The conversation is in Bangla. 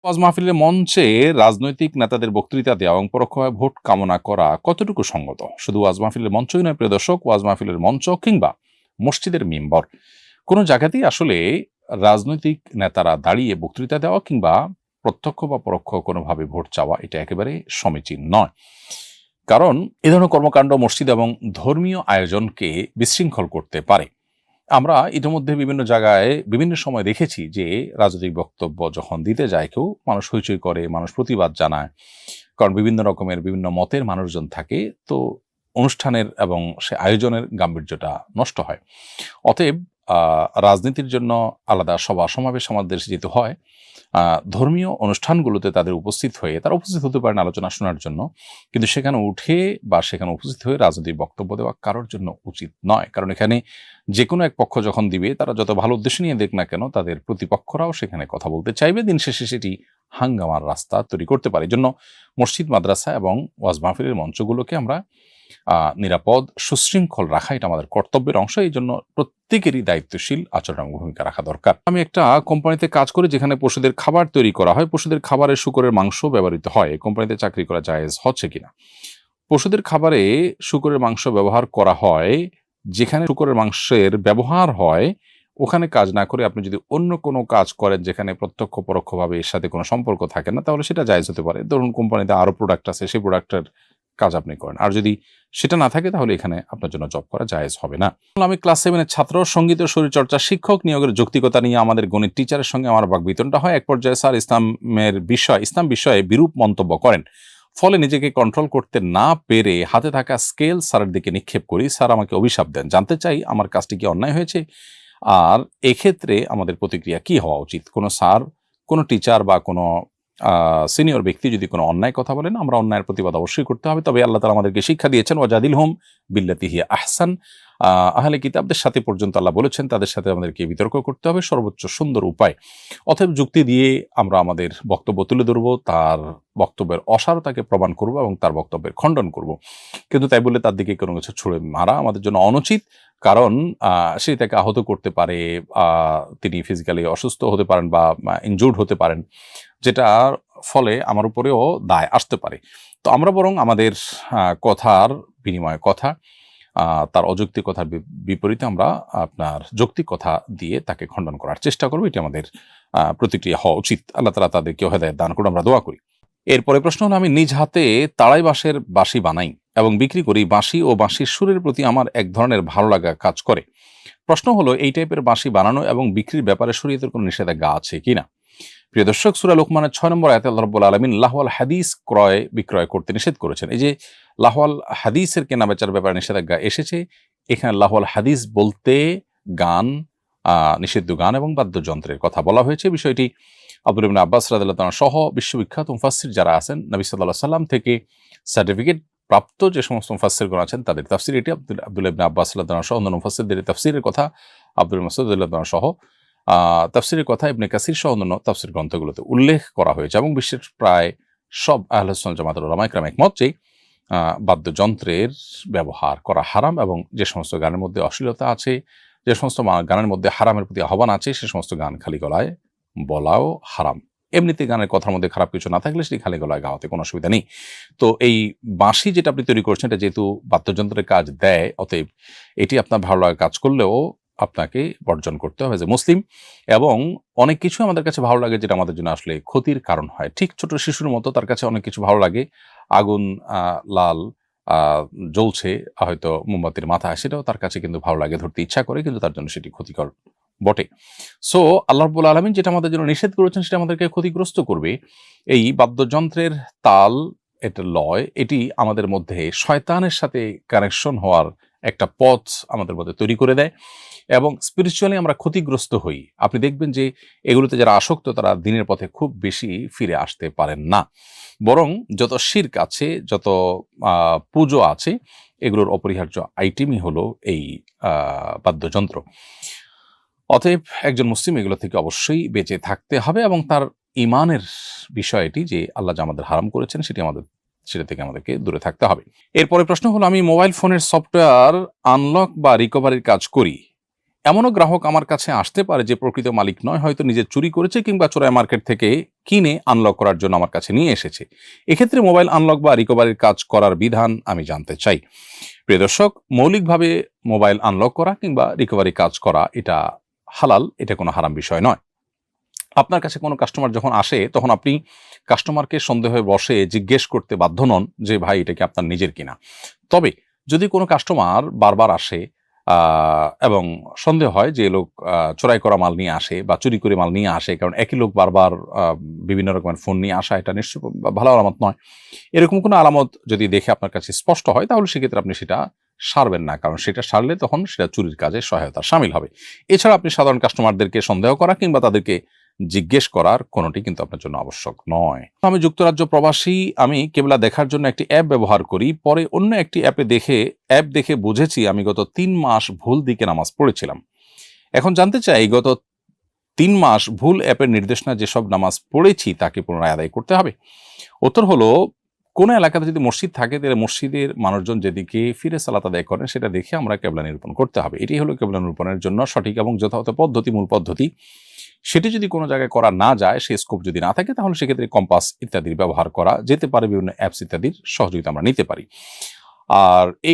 ওয়াজ মাহফিলের মঞ্চে রাজনৈতিক নেতাদের বক্তৃতা দেওয়া এবং পরোক্ষভাবে ভোট কামনা করা কতটুকু সঙ্গত? শুধু ওয়াজ মাহফিলের মঞ্চই নয় প্রিয় দর্শক, ওয়াজ মাহফিলের মঞ্চ কিংবা মসজিদের মিম্বর কোনো জায়গাতেই আসলে রাজনৈতিক নেতারা দাঁড়িয়ে বক্তৃতা দেওয়া কিংবা প্রত্যক্ষ বা পরোক্ষ কোনোভাবে ভোট চাওয়া এটা একেবারে সমীচীন নয়। কারণ এ ধরনের কর্মকাণ্ড মসজিদ এবং ধর্মীয় আয়োজনকে বিশৃঙ্খল করতে পারে। আমরা ইতিমধ্যে বিভিন্ন জায়গায় বিভিন্ন সময় দেখেছি যে রাজনৈতিক বক্তব্য যখন দিতে যায় কেউ, মানুষ হইচই করে, মানুষ প্রতিবাদ জানায়, কারণ বিভিন্ন রকমের বিভিন্ন মতের মানুষজন থাকে, তো অনুষ্ঠানের এবং সে আয়োজনের গাম্ভীর্যটা নষ্ট হয়। অতএব রাজনীতির জন্য আলাদা সভা সমাবেশ আমাদের দেশে যেতে হয়, ধর্মীয় অনুষ্ঠানগুলোতে তারা উপস্থিত হতে পারেন আলোচনা শোনার জন্য, কিন্তু সেখানে উঠে বা সেখানে উপস্থিত হয়ে রাজনৈতিক বক্তব্য দেওয়া কারোর জন্য উচিত নয়। কারণ এখানে যে কোনো এক পক্ষ যখন দিবে, তারা যত ভালো উদ্দেশ্য নিয়ে দেখ না কেন, তাদের প্রতিপক্ষরাও সেখানে কথা বলতে চাইবে, দিন শেষে সেটি হাঙ্গামার রাস্তা তৈরি করতে পারে। এই জন্য মসজিদ, মাদ্রাসা এবং ওয়াজ মাহফিলের মঞ্চগুলোকে আমরা নিরাপদ, সুশৃঙ্খল রাখা এটা আমাদের কর্তব্যের অংশ। এই জন্য প্রত্যেকেরই দায়িত্বশীল আচরণ এবং ভূমিকা রাখা দরকার। আমি একটা কোম্পানিতে কাজ করি যেখানে পশুদের খাবার তৈরি করা হয়, পশুদের খাবারে শূকরের মাংস ব্যবহৃত হয়। এই কোম্পানিতে চাকরি করা জায়েজ হচ্ছে কিনা? পশুদের খাবারে শূকরের মাংস ব্যবহার করা হয়, যেখানে শূকরের মাংসের ব্যবহার হয় ওখানে কাজ না করে আপনি যদি অন্য কোনো কাজ করেন যেখানে প্রত্যক্ষ পরোক্ষভাবে এর সাথে কোনো সম্পর্ক থাকে না, তাহলে সেটা জায়েজ হতে পারে। ধরুন কোম্পানিতে আরো প্রোডাক্ট আছে, সেই প্রোডাক্টের কাজ আপনি করেন, আর যদি সেটা না থাকে তাহলে এখানে আপনার জন্য জব করা জায়েজ হবে না। আমি ক্লাস 7-এর ছাত্র, সঙ্গীত ও শরীরচর্চা শিক্ষক নিয়োগের যৌক্তিকতা নিয়ে আমাদের গণিত টিচারের সঙ্গে আমার বাকবিতণ্ডা হয়। এক পর্যায়ে স্যার ইসলাম বিষয়ে বিরূপ মন্তব্য করেন, ফলে নিজেকে কন্ট্রোল করতে না পেরে হাতে থাকা স্কেল স্যারের দিকে নিক্ষেপ করি। স্যার আমাকে অভিশাপ দেন। জানতে চাই আমার কাজটি কি অন্যায় হয়েছে, আর এক্ষেত্রে আমাদের প্রতিক্রিয়া কি হওয়া উচিত? কোনো স্যার, কোনো টিচার বা কোনো সিনিয়র ব্যক্তি যদি কোনো অন্যায় কথা বলেন, আমরা অন্যায়ের প্রতিবাদ অবশ্যই করতে হবে। তবে আল্লাহ তাআলা আমাদেরকে শিক্ষা দিয়েছেন, ওয়াজাদিলহুম বিল্লাতি হিয়া আহসান। আহলে কিতাবদের সাথে পর্যন্ত আল্লাহ বলেছেন তাদের সাথে আমাদেরকে বিতর্ক করতে হবে সর্বোচ্চ সুন্দর উপায়। অতএব যুক্তি দিয়ে আমরা আমাদের বক্তব্য তুলে ধরবো, তার বক্তব্যের অসারতাকে প্রমাণ করব এবং তার বক্তব্যের খণ্ডন করব। কিন্তু তাই বলে তার দিকে কোনো কিছু ছুড়ে মারা আমাদের জন্য অনুচিত। কারণ সে তাকে আহত করতে পারে, তিনি ফিজিক্যালি অসুস্থ হতে পারেন বা ইনজুর্ড হতে পারেন, যেটার ফলে আমার উপরেও দায় আসতে পারে। তো আমরা বরং আমাদের কথার বিনিময়ে কথা, তার অযৌক্তিক কথার বিপরীতে আমরা আপনার যৌক্তিক কথা দিয়ে তাকে খণ্ডন করার চেষ্টা করবো। এটি আমাদের প্রতিক্রিয়া হওয়া উচিত। আল্লাহ তাআলা তাদেরকে হেদায়েত দান করুন, আমরা দোয়া করি। এরপরে প্রশ্ন হলো, আমি নিজ হাতে তাড়াই বাঁশের বাঁশি বানাই এবং বিক্রি করি। বাঁশি ও বাঁশির সুরের প্রতি আমার এক ধরনের ভালো লাগা কাজ করে। প্রশ্ন হলো, এই টাইপের বাঁশি বানানো এবং বিক্রির ব্যাপারে শরীয়তের কোনো নিষেধাজ্ঞা আছে কিনা? প্রিয় দর্শক, সূরা লোকমানের 6 নম্বর আয়াতে আল্লাহ রাব্বুল আলামিন লাহওয়াল হাদিস ক্রয় বিক্রয় করতে নিষেধ করেছেন। এই যে লাহওয়াল হাদিসের কেনা বেচার ব্যাপারে নিষেধাজ্ঞা এসেছে, এখানে লাহওয়াল হাদিস বলতে গান, নিষিদ্ধ গান এবং বাদ্যযন্ত্রের কথা বলা হয়েছে। বিষয়টি আব্দুল্লাহ ইবনে আব্বাস রাদিয়াল্লাহু তাআলা সহ বিশ্ববিখ্যাত মুফাসসির যারা আছেন, নবী সাল্লাল্লাহু আলাইহি সাল্লাম থেকে সার্টিফিকেট প্রাপ্ত যে সমস্ত মুফাসসিরগণ আছেন তাদের তাফসীর এটি। আব্দুল্লাহ ইবনে আব্বাস রাদিয়াল্লাহু তাআলা সহ অন্যান্য মুফাসসিরদের তাফসীরের কথা, আব্দুল মাসউদ রাদিয়াল্লাহু তাআলা সহ তাফসীরের কথা ইবনে কাসির সহ অন্যান্য তাফসীর গ্রন্থগুলোতে উল্লেখ করা হয়েছে। এবং বিশ্বের প্রায় সব আহলে সুন্নাত জামাতের উলামায়ে কেরাম একমত যে বাদ্যযন্ত্রের ব্যবহার করা হারাম, এবং যে সমস্ত গানের মধ্যে অশ্লীলতা আছে, যে সমস্ত গানের মধ্যে হারামের প্রতি আহ্বান আছে, সে সমস্ত গান খালি গলায় বলাও হারাম। এমনিতে গানের কথার মধ্যে খারাপ কিছু না থাকলে সেটি খালি গলায় গাওয়াতে কোনো অসুবিধা নেই। তো এই বাঁশি যেটা আপনি তৈরি করছেন, এটা যেহেতু বাদ্যযন্ত্রের কাজ দেয়, অতএব এটি আপনার ভালো লাগা কাজ করলেও আপনাকে বর্জন করতে হবে যে মুসলিম। এবং অনেক কিছু আমাদের কাছে ভালো লাগে যেটা আমাদের জন্য আসলে ক্ষতির কারণ হয়। ঠিক ছোট শিশুর মতো তার কাছে অনেক কিছু ভালো লাগে, আগুন লাল জ্বলছে হয়তো মোমবাতির মাথায়, সেটাও তার কাছে কিন্তু ভালো লাগে, ধরতে ইচ্ছা করে, কিন্তু তার জন্য সেটি ক্ষতিকর বটে। সো আল্লাহ রাব্বুল আলামিন যেটা আমাদের জন্য নিষেধ করেছেন সেটা আমাদেরকে ক্ষতিগ্রস্ত করবে। এই বাদ্যযন্ত্রের তাল, এটা লয়, এটি আমাদের মধ্যে শয়তানের সাথে কানেকশন হওয়ার একটা পথ আমাদের মধ্যে তৈরি করে দেয় এবং স্পিরিচুয়ালি আমরা ক্ষতিগ্রস্ত হই। আপনি দেখবেন যে এগুলোতে যারা আসক্ত তারা দিনের পথে খুব বেশি ফিরে আসতে পারেন না, বরং যত শিরক আছে, যত পুজো আছে, এগুলোর অপরিহার্য আইটেমই হলো এই বাদ্যযন্ত্র। অতএব একজন মুসলিম এগুলো থেকে অবশ্যই বেঁচে থাকতে হবে এবং তার ইমানের বিষয়টি যে আল্লাহ যা আমাদের হারাম করেছেন সেটা থেকে আমাদেরকে দূরে থাকতে হবে। এরপরে প্রশ্ন হলো, আমি মোবাইল ফোনের সফটওয়্যার আনলক বা রিকভারির কাজ করি এমনও গ্রাহক আমার কাছে আসতে পারে যে প্রকৃত মালিক নয়, হয়তো নিজে চুরি করেছে কিংবা চোরাই মার্কেট থেকে কিনে আনলক করার জন্য আমার কাছে নিয়ে এসেছে। এক্ষেত্রে মোবাইল আনলক বা রিকভারির কাজ করার বিধান আমি জানতে চাই। প্রিয় দর্শক, মৌলিকভাবে মোবাইল আনলক করা কিংবা রিকভারি কাজ করা এটা হালাল, এটা কোনো হারাম বিষয় নয়। আপনার কাছে কোনো কাস্টমার যখন আসে তখন আপনি কাস্টমারকে সন্দেহে বসে জিজ্ঞেস করতে বাধ্য নন যে ভাই এটা কি আপনার নিজের কিনা। তবে যদি কোনো কাস্টমার বারবার আসে এবং সন্দেহ হয় যে লোক চোরাই করা মাল নিয়ে আসে বা চুরি করে মাল নিয়ে আসে, কারণ একই লোক বারবার বিভিন্ন রকমের ফোন নিয়ে আসা এটা নিশ্চয় ভালো আলামত নয়। এরকম কোনো আলামত যদি দেখে আপনার কাছে স্পষ্ট হয় তাহলে সেক্ষেত্রে আপনি সেটা সারবেন না, কারণ সেটা সারলে তখন সেটা চুরির কাজে সহায়তা শামিল হবে। এছাড়া আপনি সাধারণ কাস্টমারদেরকে সন্দেহ করা কিংবা তাদেরকে জিজ্ঞেস করার কোনোটি কিন্তু আপনার জন্য আবশ্যক নয়। আমি যুক্তরাজ্য প্রবাসী, আমি কেবলা দেখার জন্য একটি অ্যাপ ব্যবহার করি, পরে অন্য একটি অ্যাপ দেখে বুঝেছি আমি গত 3 মাস ভুল দিকে নামাজ পড়েছিলাম। এখন জানতে চাই গত 3 মাস ভুল অ্যাপের নির্দেশনা যেসব নামাজ পড়েছি তাকে পুনরায় আদায় করতে হবে? উত্তর হলো, কোনো এলাকাতে যদি মসজিদ থাকে তাহলে মসজিদের মানুষজন যেদিকে ফিরে সালাত আদায় করেন সেটা দেখে আমরা কেবলা নিরূপণ করতে হবে। এটি হলো কেবলা নিরূপণের জন্য সঠিক এবং যথাযথ পদ্ধতি, মূল পদ্ধতি। সেটি যদি কোনো জায়গায় করা না যায়, সে স্কোপ যদি না থাকে, তাহলে সেক্ষেত্রে কম্পাস ইত্যাদির ব্যবহার করা যেতে পারে, বিভিন্ন অ্যাপস ইত্যাদির সহযোগিতা আমরা নিতে পারি। আর এই